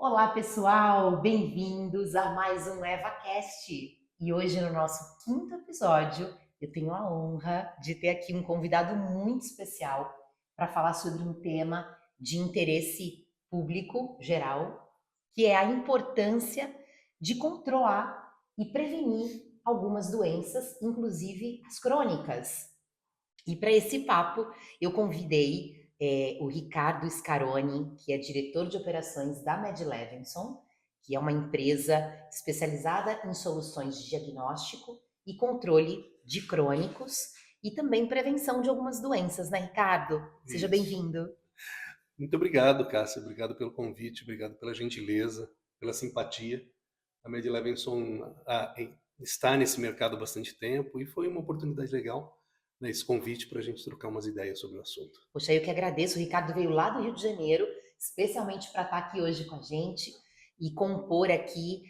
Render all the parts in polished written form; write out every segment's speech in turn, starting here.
Olá, pessoal! Bem-vindos a mais um EvaCast. E hoje, no nosso quinto episódio, eu tenho a honra de ter aqui um convidado muito especial para falar sobre um tema de interesse público geral, que é a importância de controlar e prevenir algumas doenças, inclusive as crônicas. E para esse papo, eu convidei o Ricardo Scaroni, que é diretor de operações da Mad Levinson, que é uma empresa especializada em soluções de diagnóstico e controle de crônicos e também prevenção de algumas doenças, né, Ricardo? Seja Isso. bem-vindo. Muito obrigado, Cássia. Obrigado pelo convite, obrigado pela gentileza, pela simpatia. A Mad Levinson está nesse mercado há bastante tempo e foi uma oportunidade legal, né, esse convite para a gente trocar umas ideias sobre o assunto. Poxa, eu que agradeço. O Ricardo veio lá do Rio de Janeiro, especialmente para estar aqui hoje com a gente e compor aqui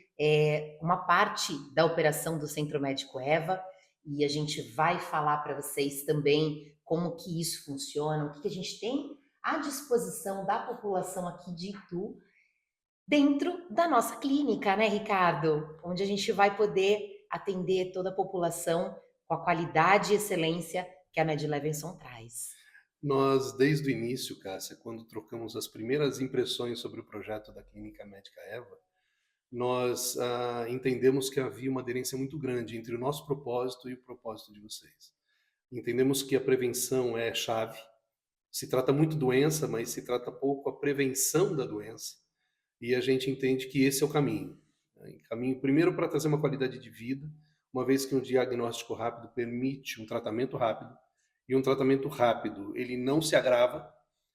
uma parte da operação do Centro Médico Eva. E a gente vai falar para vocês também como que isso funciona, o que a gente tem à disposição da população aqui de Itu, dentro da nossa clínica, né, Ricardo? Onde a gente vai poder atender toda a população com a qualidade e excelência que a Med Levinson traz. Nós, desde o início, Cássia, quando trocamos as primeiras impressões sobre o projeto da Clínica Médica Eva, nós entendemos que havia uma aderência muito grande entre o nosso propósito e o propósito de vocês. Entendemos que a prevenção é chave. Se trata muito doença, mas se trata pouco a prevenção da doença. E a gente entende que esse é o caminho. Né? Caminho primeiro para trazer uma qualidade de vida, uma vez que um diagnóstico rápido permite um tratamento rápido, e um tratamento rápido ele não se agrava,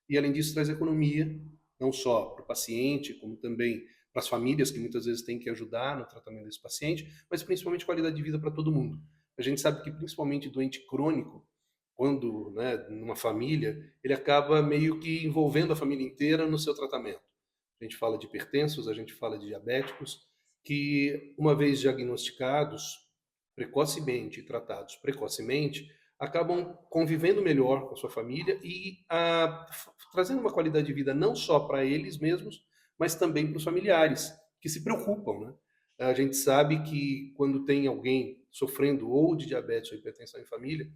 e além disso traz economia, não só para o paciente, como também para as famílias que muitas vezes têm que ajudar no tratamento desse paciente, mas principalmente qualidade de vida para todo mundo. A gente sabe que principalmente doente crônico, quando, né, numa família, ele acaba meio que envolvendo a família inteira no seu tratamento. A gente fala de hipertensos, a gente fala de diabéticos, que uma vez diagnosticados precocemente e tratados precocemente, acabam convivendo melhor com a sua família e trazendo uma qualidade de vida não só para eles mesmos, mas também para os familiares, que se preocupam, né? A gente sabe que quando tem alguém sofrendo ou de diabetes ou hipertensão em família,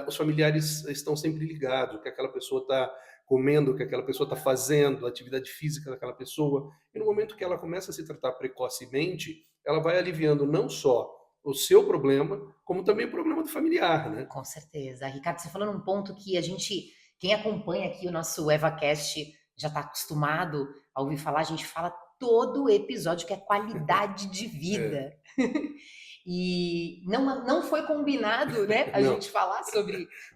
os familiares estão sempre ligados, o que aquela pessoa está comendo, o que aquela pessoa está fazendo, a atividade física daquela pessoa. E no momento que ela começa a se tratar precocemente, ela vai aliviando não só o seu problema, como também o problema do familiar, né? Com certeza. Ricardo, você falou num ponto que a gente, quem acompanha aqui o nosso EvaCast já está acostumado a ouvir falar, a gente fala todo episódio que é qualidade de É, vida. E não foi combinado, né, a não, gente falar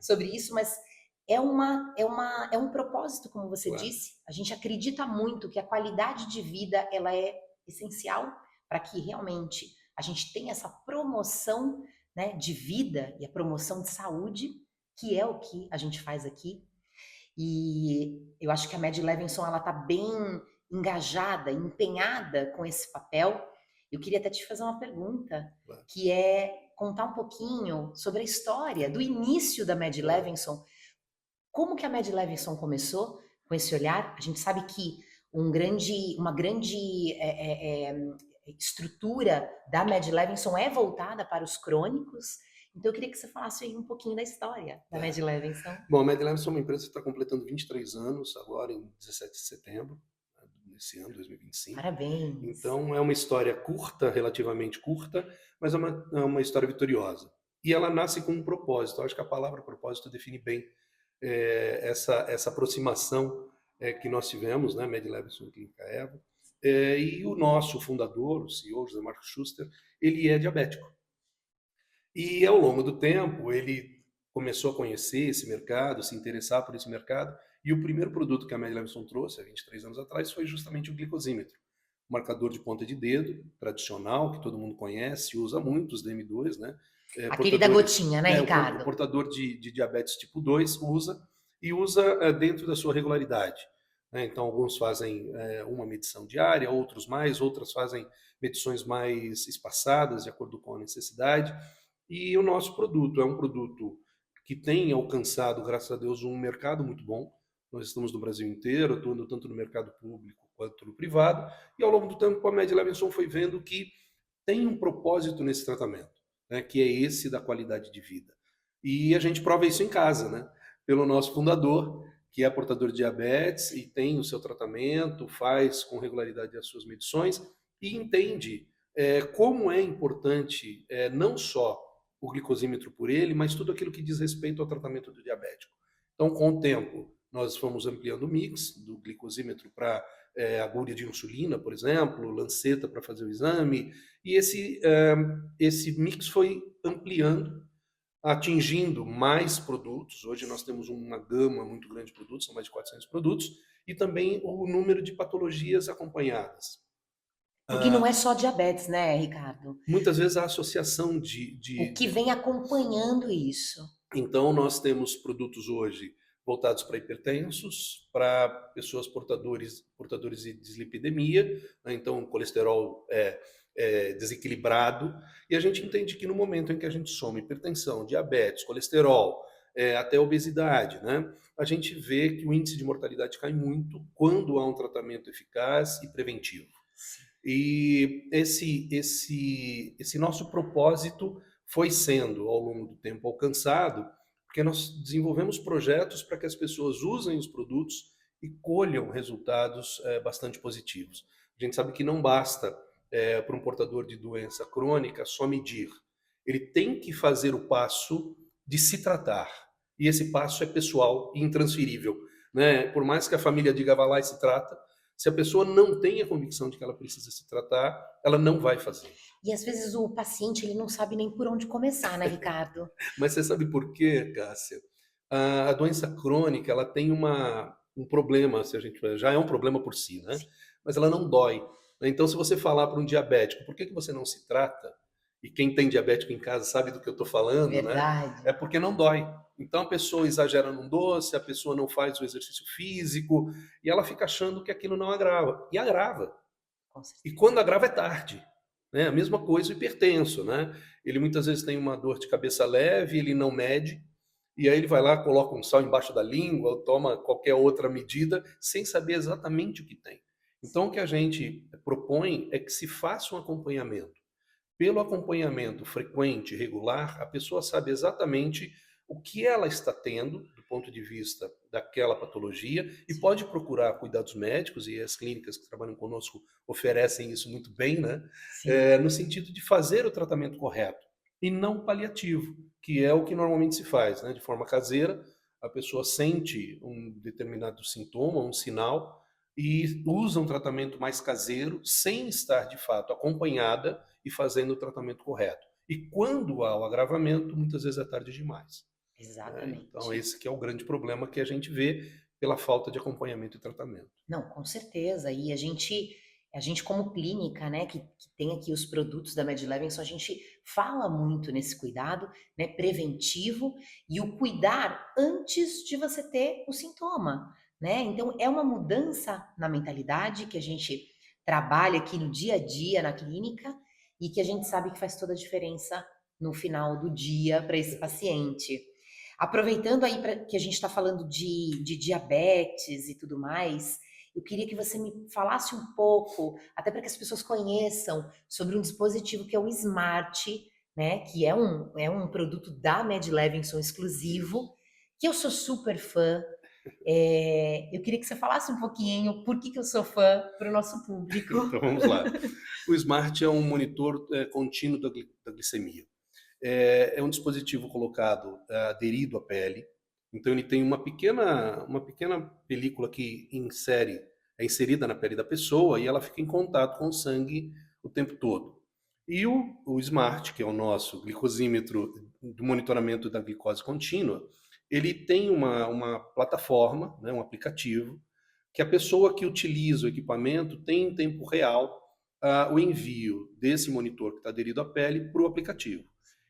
sobre isso, mas é um propósito, como você claro. disse. A gente acredita muito que a qualidade de vida ela é essencial para que realmente a gente tenha essa promoção, né, de vida e a promoção de saúde, que é o que a gente faz aqui. E eu acho que a Mad Levinson ela está bem engajada, empenhada com esse papel. Eu queria até te fazer uma pergunta, Claro, que é contar um pouquinho sobre a história do início da Mad claro. Levinson. Como que a Mad Levinson começou com esse olhar? A gente sabe que uma grande estrutura da Mad Levinson é voltada para os crônicos. Então eu queria que você falasse aí um pouquinho da história da Mad Tá. Levinson. Bom, a MedLabs é uma empresa que está completando 23 anos, agora em 17 de setembro, né, desse ano, 2025. Parabéns. Então, é uma história curta, relativamente curta, mas é uma história vitoriosa. E ela nasce com um propósito. Eu acho que a palavra propósito define bem essa aproximação que nós tivemos, né, MedLabs e Clínica Eva. E o nosso fundador, o CEO, José Marcos Schuster, ele é diabético. E ao longo do tempo, ele começou a conhecer esse mercado, se interessar por esse mercado, e o primeiro produto que a Mad Levinson trouxe, há 23 anos atrás, foi justamente o glicosímetro. Um marcador de ponta de dedo, tradicional, que todo mundo conhece, usa muito, os DM2, né? Aquele da gotinha, né, O Ricardo? portador de diabetes tipo 2 usa, e usa dentro da sua regularidade. Né? Então, alguns fazem uma medição diária, outros mais, outras fazem medições mais espaçadas, de acordo com a necessidade. E o nosso produto é um produto que tem alcançado, graças a Deus, um mercado muito bom. Nós estamos no Brasil inteiro, atuando tanto no mercado público quanto no privado, e ao longo do tempo a Mad Levinson foi vendo que tem um propósito nesse tratamento, né, que é esse da qualidade de vida. E a gente prova isso em casa, né, pelo nosso fundador, que é portador de diabetes e tem o seu tratamento, faz com regularidade as suas medições e entende como é importante não só o glicosímetro por ele, mas tudo aquilo que diz respeito ao tratamento do diabético. Então, com o tempo, nós fomos ampliando o mix do glicosímetro para agulha de insulina, por exemplo, lanceta para fazer o exame, e esse mix foi ampliando, atingindo mais produtos. Hoje nós temos uma gama muito grande de produtos, são mais de 400 produtos, e também o número de patologias acompanhadas. Porque não é só diabetes, né, Ricardo? Muitas vezes a associação O que vem acompanhando isso? Então, nós temos produtos hoje voltados para hipertensos, para pessoas portadores de dislipidemia, né? Então, colesterol desequilibrado, e a gente entende que no momento em que a gente soma hipertensão, diabetes, colesterol, até obesidade, né? A gente vê que o índice de mortalidade cai muito quando há um tratamento eficaz e preventivo. E esse nosso propósito foi sendo, ao longo do tempo, alcançado, porque nós desenvolvemos projetos para que as pessoas usem os produtos e colham resultados bastante positivos. A gente sabe que não basta para um portador de doença crônica só medir. Ele tem que fazer o passo de se tratar. E esse passo é pessoal e intransferível, né? Por mais que a família diga, vá lá e se trata, se a pessoa não tem a convicção de que ela precisa se tratar, ela não vai fazer. E às vezes o paciente ele não sabe nem por onde começar, né, Ricardo? Mas você sabe por quê, Cássia? A doença crônica, ela tem um problema, se a gente já é um problema por si, né? Mas ela não dói. Então, se você falar para um diabético, por que você não se trata? E quem tem diabético em casa sabe do que eu estou falando, né? Verdade. É porque não dói. Então, a pessoa exagera num doce, a pessoa não faz o exercício físico, e ela fica achando que aquilo não agrava. E agrava. Com E certeza. quando agrava é tarde. Né? A mesma coisa o hipertenso, né? Ele muitas vezes tem uma dor de cabeça leve, ele não mede, e aí ele vai lá, coloca um sal embaixo da língua, ou toma qualquer outra medida, sem saber exatamente o que tem. Então, o que a gente propõe é que se faça um acompanhamento. Pelo acompanhamento frequente e regular, a pessoa sabe exatamente o que ela está tendo do ponto de vista daquela patologia e pode procurar cuidados médicos, e as clínicas que trabalham conosco oferecem isso muito bem, né? No sentido de fazer o tratamento correto e não paliativo, que é o que normalmente se faz, né? De forma caseira, a pessoa sente um determinado sintoma, um sinal, e usa um tratamento mais caseiro, sem estar de fato acompanhada e fazendo o tratamento correto. E quando há o agravamento, muitas vezes é tarde demais. Exatamente. Então, esse que é o grande problema que a gente vê pela falta de acompanhamento e tratamento. Não, com certeza. E a gente como clínica, né, que tem aqui os produtos da Mad Levinson, a gente fala muito nesse cuidado, né, preventivo e o cuidar antes de você ter o sintoma, né? Então, é uma mudança na mentalidade que a gente trabalha aqui no dia a dia na clínica e que a gente sabe que faz toda a diferença no final do dia para esse paciente. Aproveitando aí que a gente está falando de diabetes e tudo mais, eu queria que você me falasse um pouco, até para que as pessoas conheçam, sobre um dispositivo que é o Smart, né? Que é um produto da Mad Levinson exclusivo, que eu sou super fã. Eu queria que você falasse um pouquinho por que eu sou fã para o nosso público. Então vamos lá. O Smart é um monitor contínuo da glicemia. É um dispositivo colocado aderido à pele. Então ele tem uma pequena película que é inserida na pele da pessoa e ela fica em contato com o sangue o tempo todo. E o Smart, que é o nosso glicosímetro do monitoramento da glicose contínua, ele tem uma plataforma, né, um aplicativo, que a pessoa que utiliza o equipamento tem em tempo real o envio desse monitor que está aderido à pele para o aplicativo.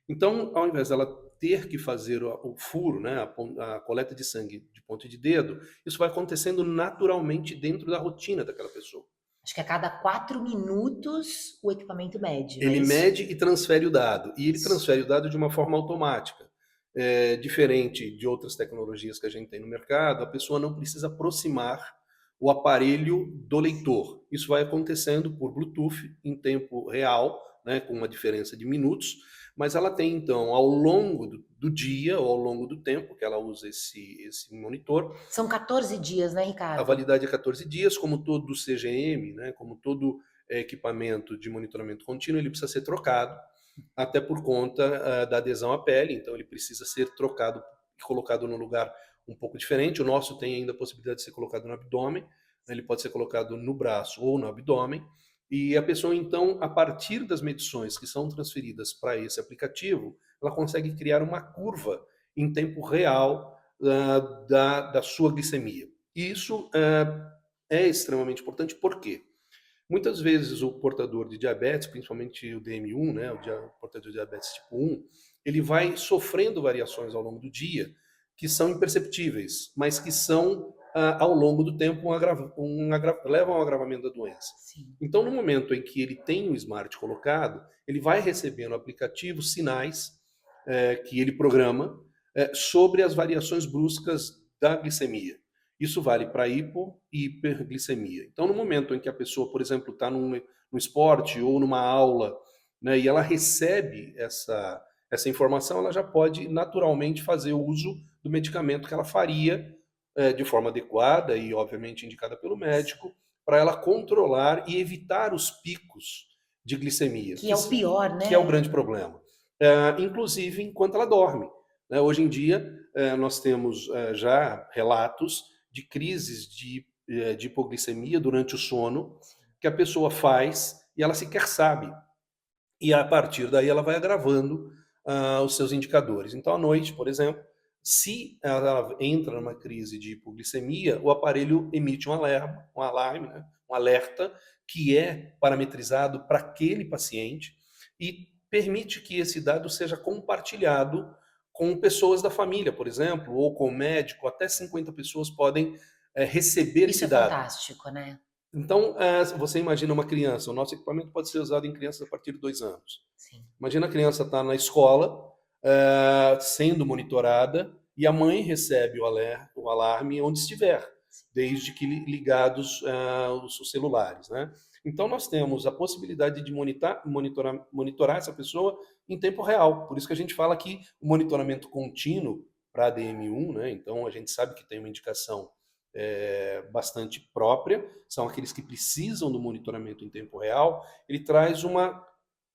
Então, ao invés dela ter que fazer o furo, né, a coleta de sangue de ponta de dedo, isso vai acontecendo naturalmente dentro da rotina daquela pessoa. Acho que a cada 4 minutos o equipamento mede, não é Ele isso? mede e transfere o dado. E ele transfere o dado de uma forma automática. Diferente de outras tecnologias que a gente tem no mercado, a pessoa não precisa aproximar o aparelho do leitor. Isso vai acontecendo por Bluetooth em tempo real, né, com uma diferença de minutos, mas ela tem, então, ao longo do dia ou ao longo do tempo que ela usa esse monitor. São 14 dias, né, A Ricardo? validade é 14 dias, como todo CGM, né, como todo equipamento de monitoramento contínuo, ele precisa ser trocado, até por conta da adesão à pele, então ele precisa ser trocado e colocado num lugar um pouco diferente. O nosso tem ainda a possibilidade de ser colocado no abdômen, né, ele pode ser colocado no braço ou no abdômen, e a pessoa, então, a partir das medições que são transferidas para esse aplicativo, ela consegue criar uma curva em tempo real da sua glicemia. E isso é extremamente importante, por quê? Muitas vezes o portador de diabetes, principalmente o DM1, né, o portador de diabetes tipo 1, ele vai sofrendo variações ao longo do dia que são imperceptíveis, mas que são, ao longo do tempo, levam ao agravamento da doença. Sim. Então, no momento em que ele tem o smart colocado, ele vai receber no aplicativo sinais que ele programa sobre as variações bruscas da glicemia. Isso vale para hipo e hiperglicemia. Então, no momento em que a pessoa, por exemplo, está no esporte ou numa aula, né, e ela recebe essa informação, ela já pode naturalmente fazer o uso do medicamento que ela faria de forma adequada e, obviamente, indicada pelo médico, para ela controlar e evitar os picos de glicemia, Que é o pior, né? que é o grande problema. Inclusive enquanto ela dorme. Né? Hoje em dia, nós temos já relatos de crises de hipoglicemia durante o sono, que a pessoa faz e ela sequer sabe. E a partir daí ela vai agravando os seus indicadores. Então, à noite, por exemplo, se ela entra numa crise de hipoglicemia, o aparelho emite um alarme, né? Um alerta, que é parametrizado para aquele paciente e permite que esse dado seja compartilhado com pessoas da família, por exemplo, ou com o médico. Até 50 pessoas podem receber Isso esse é dado. fantástico, né? Então, você imagina uma criança, o nosso equipamento pode ser usado em crianças a partir de 2 anos. Sim. Imagina a criança estar na escola, sendo monitorada, e a mãe recebe o alarme onde estiver, desde que ligados os celulares. Né? Então, nós temos a possibilidade de monitorar essa pessoa em tempo real. Por isso que a gente fala que o monitoramento contínuo para a DM1, né? Então a gente sabe que tem uma indicação bastante própria, são aqueles que precisam do monitoramento em tempo real. Ele traz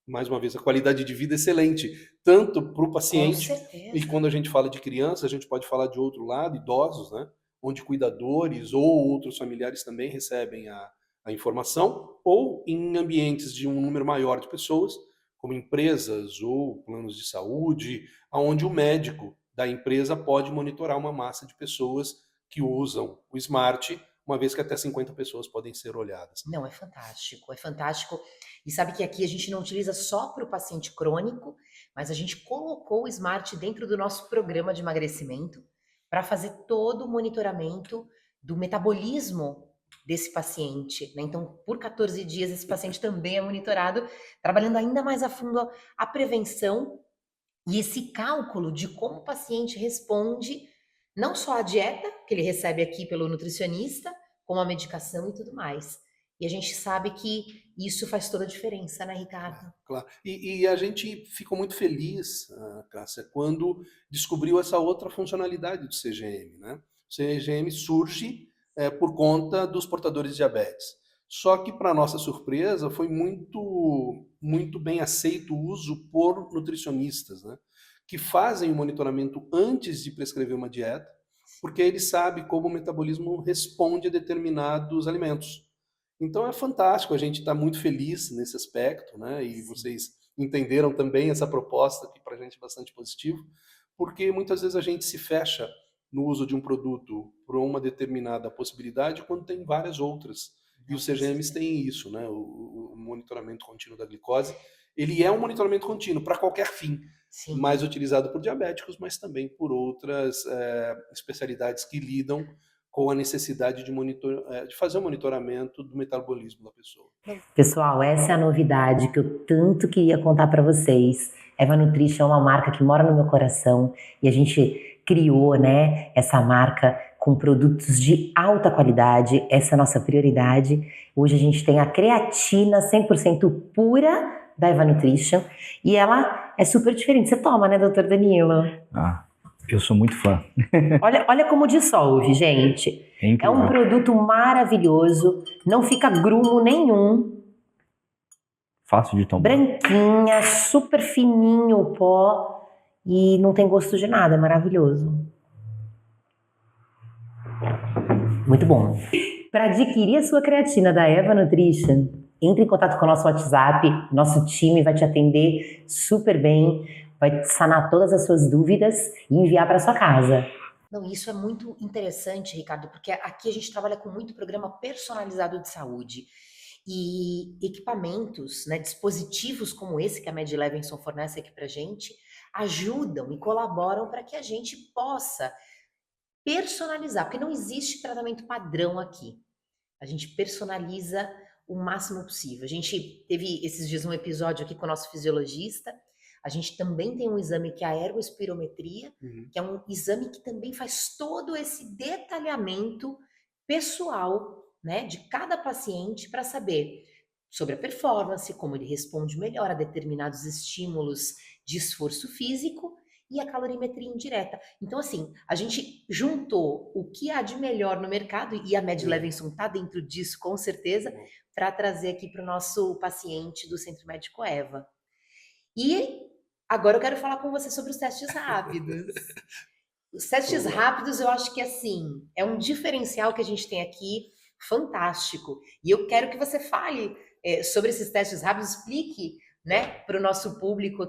mais uma vez, a qualidade de vida excelente, tanto para o paciente, e quando a gente fala de criança, a gente pode falar de outro lado, idosos, né? Onde cuidadores ou outros familiares também recebem a informação, ou em ambientes de um número maior de pessoas, como empresas ou planos de saúde, onde o médico da empresa pode monitorar uma massa de pessoas que usam o smart, uma vez que até 50 pessoas podem ser olhadas. Não, é fantástico, é fantástico. E sabe que aqui a gente não utiliza só para o paciente crônico, mas a gente colocou o Smart dentro do nosso programa de emagrecimento para fazer todo o monitoramento do metabolismo desse paciente, né? Então, por 14 dias, esse paciente também é monitorado, trabalhando ainda mais a fundo a prevenção e esse cálculo de como o paciente responde, não só à dieta, que ele recebe aqui pelo nutricionista, como a medicação e tudo mais. E a gente sabe que isso faz toda a diferença, né, Ricardo? Claro. E a gente ficou muito feliz, Cássia, quando descobriu essa outra funcionalidade do CGM. Né? O CGM surge por conta dos portadores de diabetes. Só que, para nossa surpresa, foi muito bem aceito o uso por nutricionistas, né? Que fazem o monitoramento antes de prescrever uma dieta, porque eles sabem como o metabolismo responde a determinados alimentos. Então é fantástico, a gente está muito feliz nesse aspecto, né? E vocês entenderam também essa proposta, que para a gente é bastante positivo, porque muitas vezes a gente se fecha no uso de um produto por uma determinada possibilidade, quando tem várias outras. E os CGMs têm isso, né? O monitoramento contínuo da glicose, ele é um monitoramento contínuo para qualquer fim, Sim. mais utilizado por diabéticos, mas também por outras especialidades que lidam com a necessidade de fazer o monitoramento do metabolismo da pessoa. Pessoal, essa é a novidade que eu tanto queria contar para vocês. Eva Nutrition é uma marca que mora no meu coração e a gente criou, né, essa marca com produtos de alta qualidade, essa é a nossa prioridade. Hoje a gente tem a creatina 100% pura da Eva Nutrition e ela é super diferente. Você toma, né, doutor Danilo? Ah, eu sou muito fã. Olha como dissolve, gente. É É incrível. um produto maravilhoso, não fica grumo nenhum, Fácil de tomar. branquinha, super fininho o pó e não tem gosto de nada, é maravilhoso. Muito bom. Para adquirir a sua creatina da Eva Nutrition, entre em contato com o nosso WhatsApp, nosso time vai te atender super bem, vai sanar todas as suas dúvidas e enviar para sua casa. Não, isso é muito interessante, Ricardo, porque aqui a gente trabalha com muito programa personalizado de saúde e equipamentos, né, dispositivos como esse que a Med Levinson fornece aqui para gente, ajudam e colaboram para que a gente possa personalizar, porque não existe tratamento padrão aqui. A gente personaliza o máximo possível. A gente teve esses dias um episódio aqui com o nosso fisiologista. A gente também tem um exame que é a ergoespirometria, que é um exame que também faz todo esse detalhamento pessoal, né, de cada paciente para saber sobre a performance, como ele responde melhor a determinados estímulos de esforço físico e a calorimetria indireta. Então, assim, a gente juntou o que há de melhor no mercado, e a Med Levinson está dentro disso, com certeza, para trazer aqui para o nosso paciente do Centro Médico Eva. E agora eu quero falar com você sobre os testes rápidos. Os testes rápidos, eu acho que, assim, é um diferencial que a gente tem aqui, fantástico. E eu quero que você fale sobre esses testes rápidos, explique, né, para o nosso público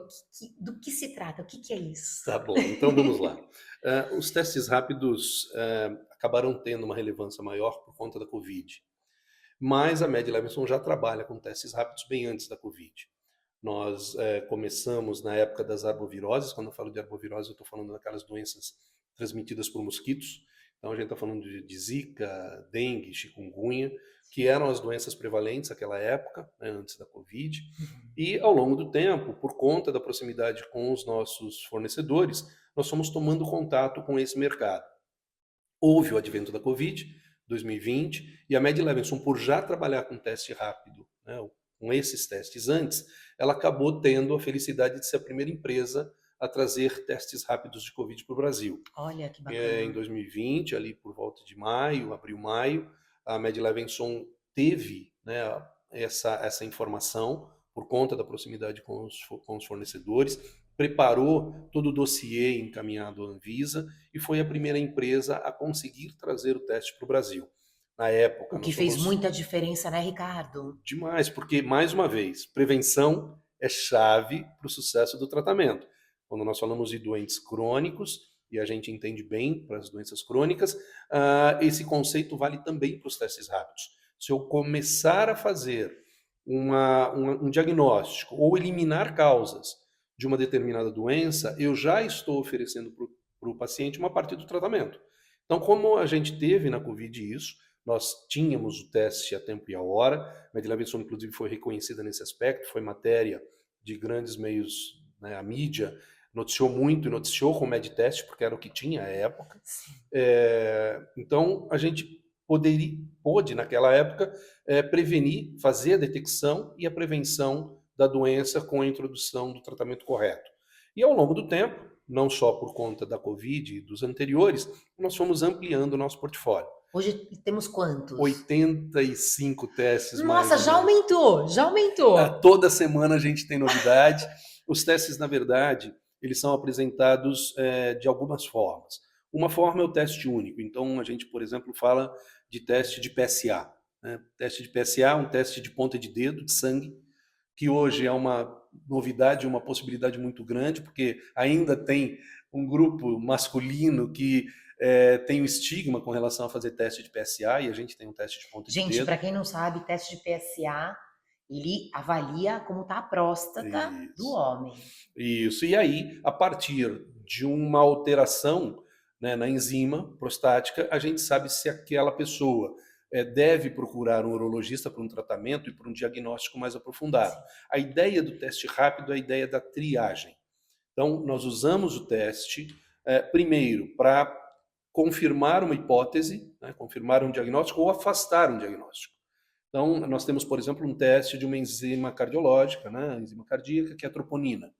do que se trata, o que é isso. Tá bom, então vamos lá. Os testes rápidos acabaram tendo uma relevância maior por conta da Covid, mas a Med Levinson já trabalha com testes rápidos bem antes da Covid. Nós começamos na época das arboviroses. Quando eu falo de arbovirose, eu estou falando daquelas doenças transmitidas por mosquitos. Então a gente está falando de zika, dengue, chikungunya, que eram as doenças prevalentes naquela época, né, antes da Covid. E ao longo do tempo, por conta da proximidade com os nossos fornecedores, nós fomos tomando contato com esse mercado. Houve o advento da Covid, 2020, e a Med Levinson, por já trabalhar com teste rápido, né, com esses testes antes, ela acabou tendo a felicidade de ser a primeira empresa a trazer testes rápidos de Covid para o Brasil. Olha que bacana. Em 2020, ali por volta de maio, abril, maio, a Med Levinson teve, né, essa informação por conta da proximidade com os fornecedores, preparou todo o dossiê encaminhado à Anvisa e foi a primeira empresa a conseguir trazer o teste para o Brasil. Na época, O que fez muita diferença, né, Ricardo? Demais, porque, mais uma vez, prevenção é chave para o sucesso do tratamento. Quando nós falamos de doentes crônicos, e a gente entende bem para as doenças crônicas, esse conceito vale também para os testes rápidos. Se eu começar a fazer um diagnóstico ou eliminar causas de uma determinada doença, eu já estou oferecendo para o paciente uma parte do tratamento. Então, como a gente teve na Covid isso, nós tínhamos o teste a tempo e a hora. A Med Levinson, inclusive, foi reconhecida nesse aspecto, foi matéria de grandes meios, né, a mídia noticiou muito e noticiou com o MedTest, porque era o que tinha à época. Então, a gente pôde, naquela época, prevenir, fazer a detecção e a prevenção da doença com a introdução do tratamento correto. E ao longo do tempo, não só por conta da Covid e dos anteriores, nós fomos ampliando o nosso portfólio. Hoje temos quantos? 85 testes. Nossa, já aumentou, já aumentou. Toda semana a gente tem novidade. Os testes, na verdade, eles são apresentados de algumas formas. Uma forma é o teste único. Então, a gente, por exemplo, fala de teste de PSA. Né? Teste de PSA é um teste de ponta de dedo, de sangue, que hoje é uma novidade, uma possibilidade muito grande, porque ainda tem um grupo masculino que tem um estigma com relação a fazer teste de PSA, e a gente tem um teste de ponta de dedo. Gente, para quem não sabe, teste de PSA, ele avalia como está a próstata do homem. Isso, e aí, a partir de uma alteração, né, na enzima prostática, a gente sabe se aquela pessoa deve procurar um urologista para um tratamento e para um diagnóstico mais aprofundado. A ideia do teste rápido é a ideia da triagem. Então, nós usamos o teste, primeiro, para confirmar uma hipótese, né, confirmar um diagnóstico ou afastar um diagnóstico. Então, nós temos, por exemplo, um teste de uma enzima cardiológica, né, enzima cardíaca, que é a troponina.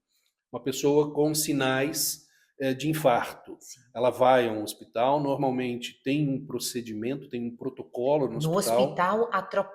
Uma pessoa com sinais de infarto. Sim. Ela vai a um hospital, normalmente tem um procedimento, tem um protocolo no hospital.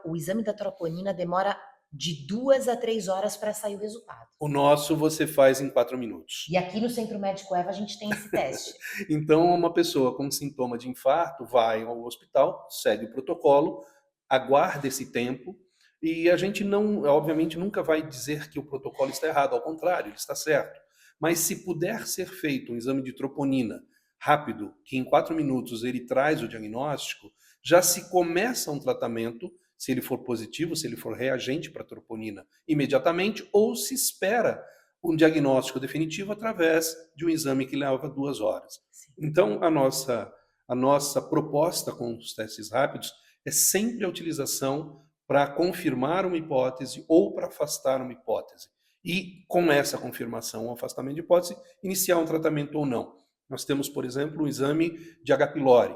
O exame da troponina demora de 2 a 3 horas para sair o resultado. O nosso você faz em 4 minutos. E aqui no Centro Médico Eva a gente tem esse teste. Então, uma pessoa com sintoma de infarto vai ao hospital, segue o protocolo, aguarda esse tempo, e a gente não, obviamente, nunca vai dizer que o protocolo está errado, ao contrário, ele está certo. Mas se puder ser feito um exame de troponina rápido, que em 4 minutos ele traz o diagnóstico, já se começa um tratamento, se ele for positivo, se ele for reagente para a troponina, imediatamente, ou se espera um diagnóstico definitivo através de um exame que leva 2 horas. Então, a nossa proposta com os testes rápidos é sempre a utilização para confirmar uma hipótese ou para afastar uma hipótese. E, com essa confirmação ou afastamento de hipótese, iniciar um tratamento ou não. Nós temos, por exemplo, um exame de H. pylori.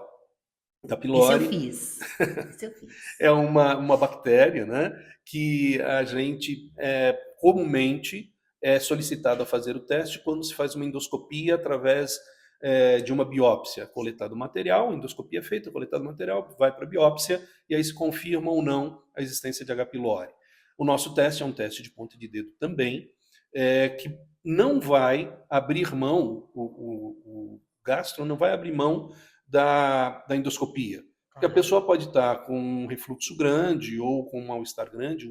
H. pylori Isso eu fiz. é uma bactéria, né, que a gente comumente é solicitado a fazer o teste quando se faz uma endoscopia através de uma biópsia. Coletado o material, endoscopia é feita, coletado o material, vai para a biópsia e aí se confirma ou não a existência de H. pylori. O nosso teste é um teste de ponta de dedo também, que não vai abrir mão, o gastro não vai abrir mão da endoscopia. Porque a pessoa pode estar com um refluxo grande ou com um mal-estar grande,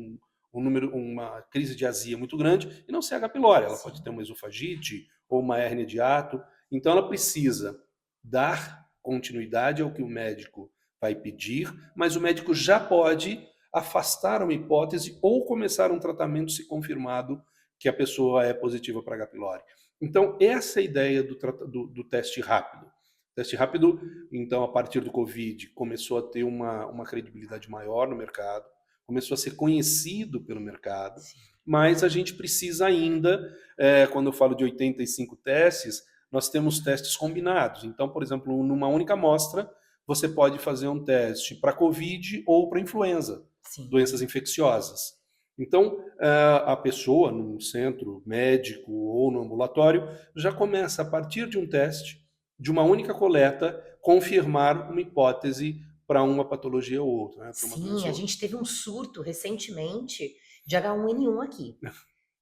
uma crise de azia muito grande, e não ser H. pylori. Ela pode ter uma esofagite ou uma hérnia de hiato. Então, ela precisa dar continuidade ao que o médico vai pedir, mas o médico já pode afastar uma hipótese ou começar um tratamento se confirmado que a pessoa é positiva para H. pylori. Então, essa é a ideia do teste rápido. O teste rápido, então, a partir do Covid, começou a ter uma credibilidade maior no mercado, começou a ser conhecido pelo mercado, mas a gente precisa ainda, quando eu falo de 85 testes, nós temos testes combinados. Então, por exemplo, numa única amostra, você pode fazer um teste para Covid ou para influenza, doenças infecciosas. Então, a pessoa, num centro médico ou no ambulatório, já começa, a partir de um teste, de uma única coleta, confirmar uma hipótese para uma patologia ou outra. Né? Sim, a gente teve um surto recentemente de H1N1 aqui.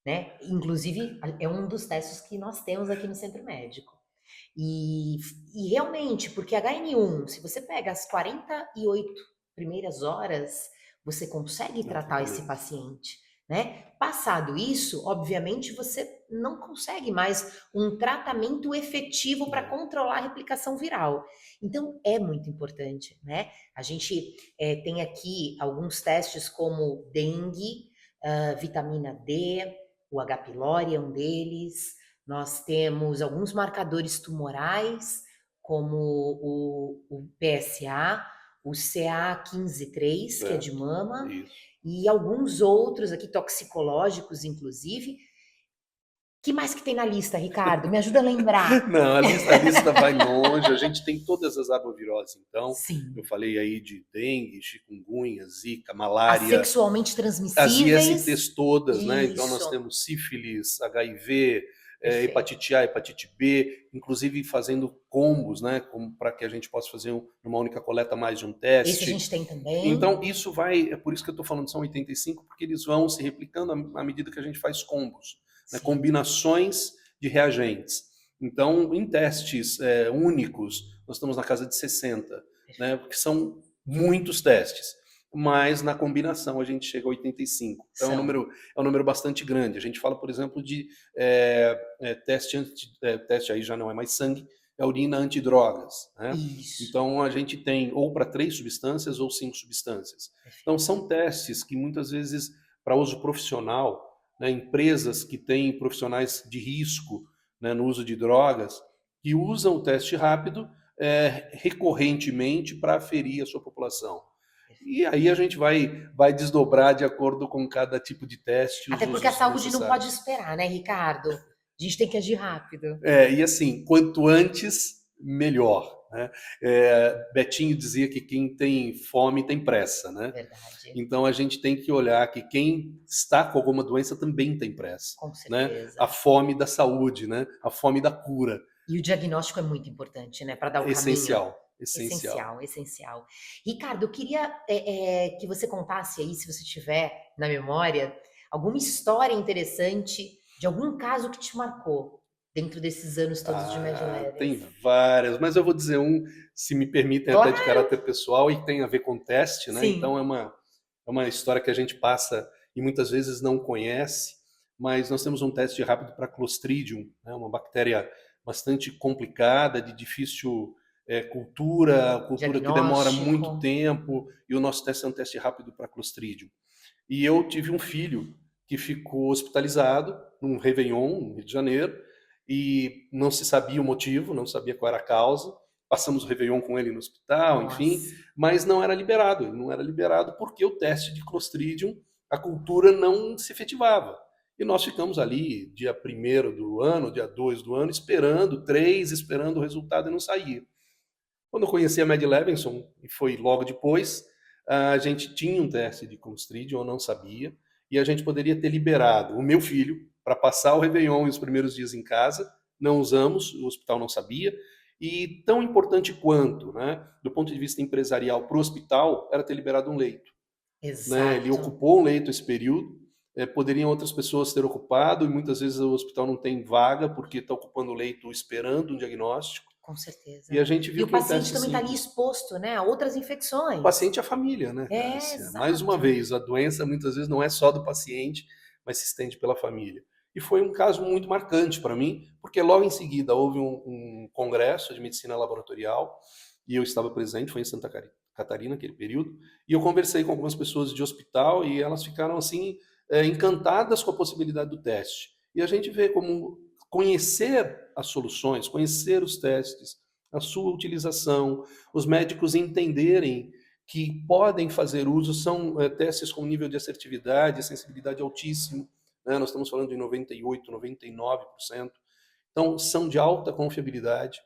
Né? Inclusive, é um dos testes que nós temos aqui no Centro Médico. E realmente, porque HN1, se você pega as 48 primeiras horas, você consegue tratar esse paciente. Né? Passado isso, obviamente, você não consegue mais um tratamento efetivo para controlar a replicação viral. Então, é muito importante. Né? A gente tem aqui alguns testes como dengue, vitamina D, o H. pylori é um deles. Nós temos alguns marcadores tumorais, como o PSA, o CA15-3, que é de mama, e alguns outros aqui, toxicológicos, inclusive. Que mais que tem na lista, Ricardo? Me ajuda a lembrar. Não, a lista vai longe. A gente tem todas as arboviroses, então. Sim. Eu falei aí de dengue, chikungunya, zika, malária. As sexualmente transmissíveis. As ISTs todas, né? Então nós temos sífilis, HIV, hepatite A, hepatite B, inclusive fazendo combos, né? Para que a gente possa fazer numa única coleta mais de um teste. Esse a gente tem também. Então isso vai, é por isso que eu estou falando são 85, porque eles vão se replicando à medida que a gente faz combos. Né, combinações de reagentes. Então, em testes únicos, nós estamos na casa de 60, né, porque são muitos testes, mas na combinação a gente chega a 85. Então, é um número bastante grande. A gente fala, por exemplo, de teste aí já não é mais sangue, é urina antidrogas. Né? Então, a gente tem ou para 3 substâncias ou 5 substâncias. Então, são testes que muitas vezes, para uso profissional, né, empresas que têm profissionais de risco, né, no uso de drogas, que usam o teste rápido recorrentemente para aferir a sua população. E aí a gente vai desdobrar de acordo com cada tipo de teste. Até porque a saúde não pode esperar, né, Ricardo? A gente tem que agir rápido. E assim, quanto antes, melhor. né? Betinho dizia que quem tem fome tem pressa, né? Verdade. Então a gente tem que olhar que quem está com alguma doença também tem pressa, Com né? certeza. A fome da saúde, né? A fome da cura. E o diagnóstico é muito importante, né? Para dar o caminho. Essencial. Essencial. Ricardo, eu queria que você contasse aí, se você tiver na memória, alguma história interessante de algum caso que te marcou dentro desses anos todos de Med Tem Levinson. várias, mas eu vou dizer um, se me permitem, até de caráter pessoal e tem a ver com teste, né? Sim. Então é uma história que a gente passa e muitas vezes não conhece, mas nós temos um teste rápido para Clostridium, né? Uma bactéria bastante complicada, de difícil cultura que demora muito tempo, e o nosso teste é um teste rápido para Clostridium. E eu tive um filho que ficou hospitalizado num Réveillon, no Rio de Janeiro, e não se sabia o motivo, não sabia qual era a causa. Passamos o Réveillon com ele no hospital, enfim, mas não era liberado. Ele não era liberado porque o teste de Clostridium, a cultura não se efetivava. E nós ficamos ali, dia 1º do ano, dia 2 do ano, esperando o resultado e não saía. Quando eu conheci a Med Levinson, e foi logo depois, a gente tinha um teste de Clostridium, eu não sabia, e a gente poderia ter liberado o meu filho para passar o Réveillon e os primeiros dias em casa. Não usamos, o hospital não sabia. E tão importante quanto, né, do ponto de vista empresarial para o hospital, era ter liberado um leito. Exato. Né? Ele ocupou um leito esse período, poderiam outras pessoas ter ocupado, e muitas vezes o hospital não tem vaga porque está ocupando o leito esperando um diagnóstico. Com certeza. E a gente viu o que paciente também está ali exposto, né, a outras infecções. O paciente e a família, né, Cássia? Mais uma vez, a doença muitas vezes não é só do paciente, mas se estende pela família. E foi um caso muito marcante para mim, porque logo em seguida houve um congresso de medicina laboratorial, e eu estava presente, foi em Santa Catarina, aquele período, e eu conversei com algumas pessoas de hospital, e elas ficaram, assim, encantadas com a possibilidade do teste. E a gente vê como conhecer as soluções, conhecer os testes, a sua utilização, os médicos entenderem que podem fazer uso, são testes com nível de assertividade e sensibilidade altíssimo, né? Nós estamos falando de 98%, 99%, então são de alta confiabilidade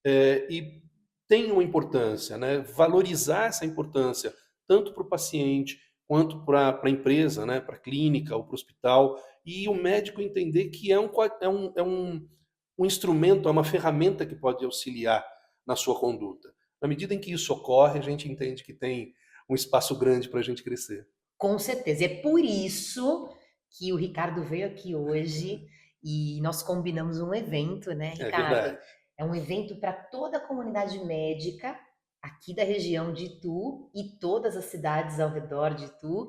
e tem uma importância, né? Valorizar essa importância, tanto para o paciente, quanto para a empresa, né? Para a clínica ou para o hospital, e o médico entender que é um instrumento, é uma ferramenta que pode auxiliar na sua conduta. Na medida em que isso ocorre, a gente entende que tem um espaço grande para a gente crescer. Com certeza. E é por isso que o Ricardo veio aqui hoje e nós combinamos um evento, né, Ricardo? É um evento para toda a comunidade médica aqui da região de Itu e todas as cidades ao redor de Itu,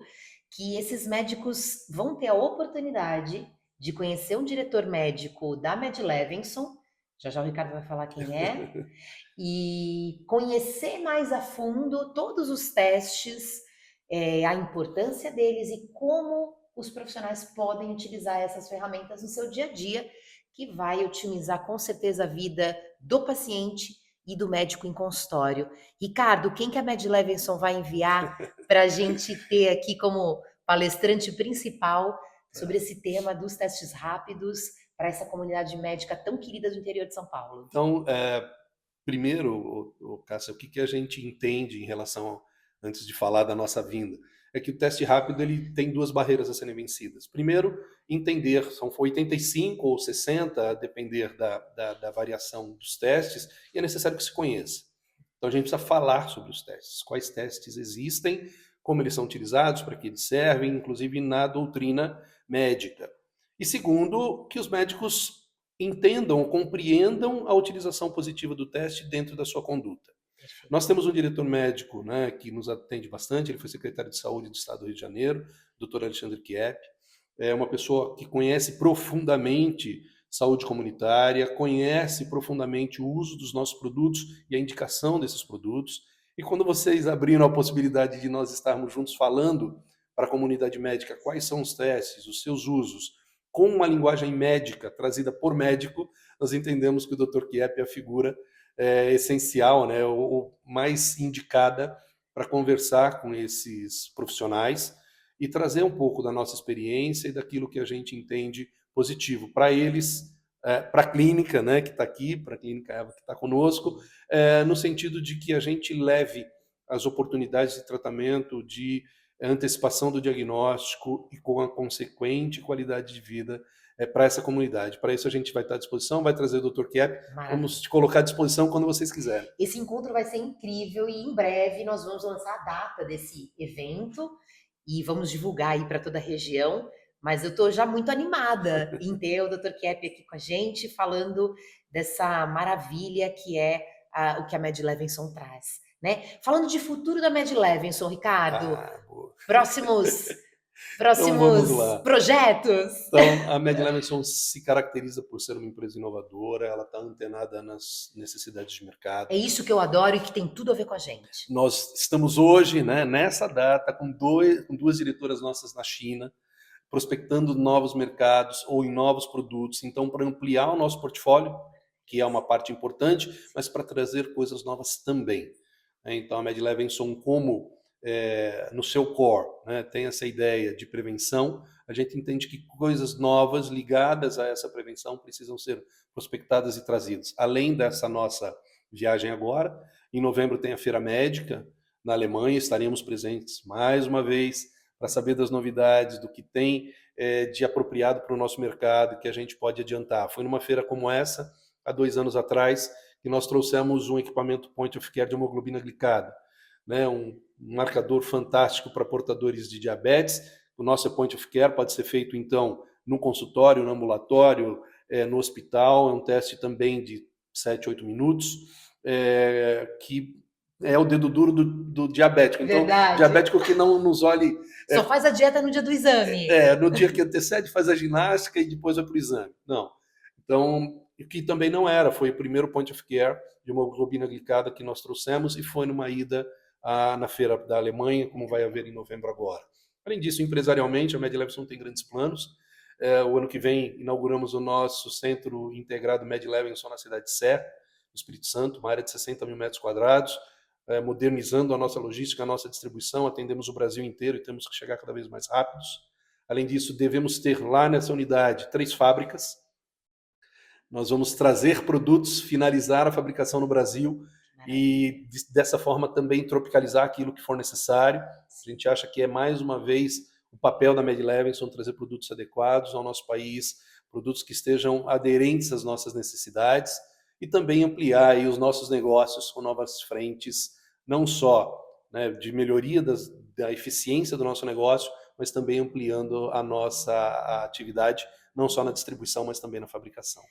que esses médicos vão ter a oportunidade de conhecer um diretor médico da Med Levinson, já o Ricardo vai falar quem é, e conhecer mais a fundo todos os testes, a importância deles e como os profissionais podem utilizar essas ferramentas no seu dia a dia, que vai otimizar com certeza a vida do paciente e do médico em consultório. Ricardo, quem que a Med Levinson vai enviar para a gente ter aqui como palestrante principal sobre esse tema dos testes rápidos para essa comunidade médica tão querida do interior de São Paulo? Então, primeiro, Cássia, o que a gente entende em relação, antes de falar da nossa vinda, é que o teste rápido ele tem duas barreiras a serem vencidas. Primeiro, entender, são 85 ou 60, a depender da variação dos testes, e é necessário que se conheça. Então a gente precisa falar sobre os testes, quais testes existem, como eles são utilizados, para que eles servem, inclusive na doutrina médica. E segundo, que os médicos entendam, compreendam a utilização positiva do teste dentro da sua conduta. Nós temos um diretor médico, né, que nos atende bastante, ele foi secretário de Saúde do Estado do Rio de Janeiro, Dr. Alexandre Kiep, é uma pessoa que conhece profundamente saúde comunitária, conhece profundamente o uso dos nossos produtos e a indicação desses produtos. E quando vocês abriram a possibilidade de nós estarmos juntos falando para a comunidade médica quais são os testes, os seus usos, com uma linguagem médica trazida por médico, nós entendemos que o Dr. Kiep é a figura essencial, né, ou mais indicada para conversar com esses profissionais e trazer um pouco da nossa experiência e daquilo que a gente entende positivo para eles, para a clínica, né, que está aqui, para a Clínica Eva que está conosco, no sentido de que a gente leve as oportunidades de tratamento, de antecipação do diagnóstico e com a consequente qualidade de vida para essa comunidade. Para isso a gente vai estar à disposição, vai trazer o Dr. Kiep, vamos te colocar à disposição quando vocês quiserem. Esse encontro vai ser incrível e em breve nós vamos lançar a data desse evento e vamos divulgar aí para toda a região, mas eu estou já muito animada em ter o Dr. Kiep aqui com a gente, falando dessa maravilha que é o que a Mad Levinson traz. Né? Falando de futuro da Mad Levinson, Ricardo, próximos então, projetos? Então, a Mad Levinson se caracteriza por ser uma empresa inovadora, ela está antenada nas necessidades de mercado. É isso que eu adoro e que tem tudo a ver com a gente. Nós estamos hoje, né, nessa data, com duas diretoras nossas na China, prospectando novos mercados ou em novos produtos. Então, para ampliar o nosso portfólio, que é uma parte importante, mas para trazer coisas novas também. Então, a Mad Levinson, como no seu core, né, tem essa ideia de prevenção, a gente entende que coisas novas ligadas a essa prevenção precisam ser prospectadas e trazidas. Além dessa nossa viagem agora, em novembro tem a Feira Médica na Alemanha, estaremos presentes mais uma vez para saber das novidades, do que tem de apropriado para o nosso mercado, que a gente pode adiantar. Foi numa feira como essa, há 2 anos atrás, que nós trouxemos um equipamento Point of Care de hemoglobina glicada, né, um marcador fantástico para portadores de diabetes. O nosso Point of Care pode ser feito, então, no consultório, no ambulatório, no hospital. É um teste também de 7, 8 minutos, que é o dedo duro do diabético. Então, Verdade. Diabético que não nos olhe... Só faz a dieta no dia do exame. No dia que antecede, faz a ginástica e depois vai para o exame. Não. Então, o que também não era, foi o primeiro Point of Care de hemoglobina glicada que nós trouxemos e foi numa ida na feira da Alemanha, como vai haver em novembro agora. Além disso, empresarialmente, a Mad Levinson tem grandes planos. O ano que vem inauguramos o nosso centro integrado Mad Levinson na cidade de Serra, no Espírito Santo, uma área de 60 mil metros quadrados, modernizando a nossa logística, a nossa distribuição, atendemos o Brasil inteiro e temos que chegar cada vez mais rápidos. Além disso, devemos ter lá nessa unidade 3 fábricas. Nós vamos trazer produtos, finalizar a fabricação no Brasil e dessa forma também tropicalizar aquilo que for necessário. A gente acha que é mais uma vez o papel da Mad Levinson trazer produtos adequados ao nosso país, produtos que estejam aderentes às nossas necessidades e também ampliar aí os nossos negócios com novas frentes, não só, né, de melhoria da eficiência do nosso negócio, mas também ampliando a nossa atividade, não só na distribuição, mas também na fabricação.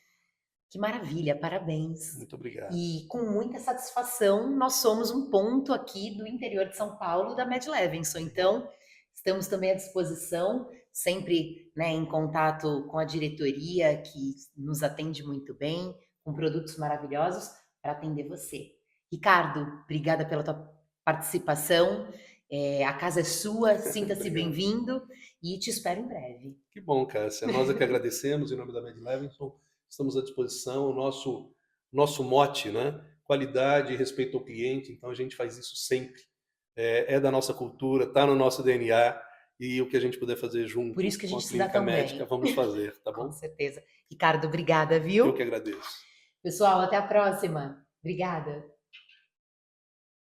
Que maravilha, parabéns. Muito obrigado. E com muita satisfação, nós somos um ponto aqui do interior de São Paulo da Mad Levinson. Então, estamos também à disposição, sempre, né, em contato com a diretoria, que nos atende muito bem, com produtos maravilhosos, para atender você. Ricardo, obrigada pela tua participação. A casa é sua, sinta-se bem-vindo e te espero em breve. Que bom, Cássia. Nós é que agradecemos em nome da Mad Levinson. Estamos à disposição, o nosso mote, né? Qualidade e respeito ao cliente, então a gente faz isso sempre. É da nossa cultura, está no nosso DNA, e o que a gente puder fazer junto Por isso que a gente com a se dá Clínica tão Médica, bem. vamos fazer, tá bom? Com certeza. Ricardo, obrigada, viu? Eu que agradeço. Pessoal, até a próxima. Obrigada.